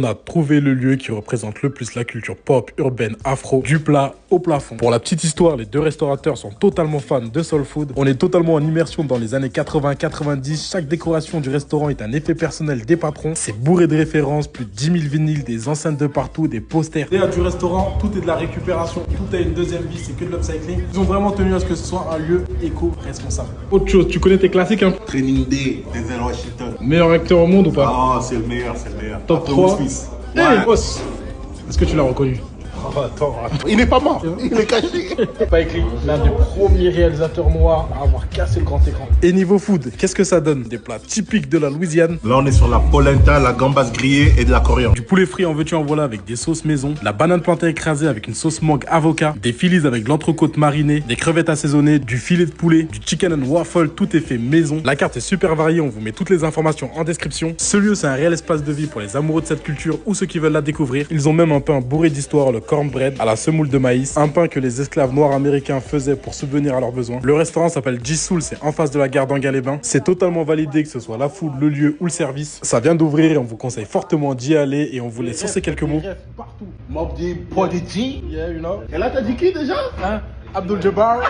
On a trouvé le lieu qui représente le plus la culture pop, urbaine, afro, du plat au plafond. Pour la petite histoire, les deux restaurateurs sont totalement fans de soul food. On est totalement en immersion dans les années 80-90. Chaque décoration du restaurant est un effet personnel des patrons. C'est bourré de références, plus de 10 000 vinyles, des enceintes de partout, des posters. Derrière du restaurant, tout est de la récupération, tout a une deuxième vie, c'est que de l'upcycling. Ils ont vraiment tenu à ce que ce soit un lieu éco-responsable. Autre chose, tu connais tes classiques hein? Training Day, Denzel Washington. Meilleur acteur au monde ou pas? Ah, c'est le meilleur, c'est le meilleur. Top Après 3. Will Smith. Hey, boss, est-ce que tu l'as reconnu? Oh, attends, il n'est pas mort, il est caché. Spike Lee, l'un des premiers réalisateurs noirs à avoir cassé le grand écran. Et niveau food, qu'est-ce que ça donne? Des plats typiques de la Louisiane. Là, on est sur la polenta, la gambasse grillée et de la coriandre. Du poulet frit en veux-tu en voilà avec des sauces maison, la banane plantain écrasée avec une sauce mangue avocat, des filis avec de l'entrecôte marinée, des crevettes assaisonnées, du filet de poulet, du chicken and waffle, tout est fait maison. La carte est super variée, on vous met toutes les informations en description. Ce lieu, c'est un réel espace de vie pour les amoureux de cette culture ou ceux qui veulent la découvrir. Ils ont même un pain bourré d'histoire, le cornbread, à la semoule de maïs, un pain que les esclaves noirs américains faisaient pour subvenir à leurs besoins. Le restaurant s'appelle G-Soul, c'est en face de la gare d'Anguin-les-Bains. C'est totalement validé que ce soit la food, le lieu ou le service. Ça vient d'ouvrir et on vous conseille fortement d'y aller et on vous laisse sur ces quelques mots. Partout. Mob dit Prodigy. Yeah, you know. Et là, t'as dit qui déjà? Hein? Abdul Jabbar.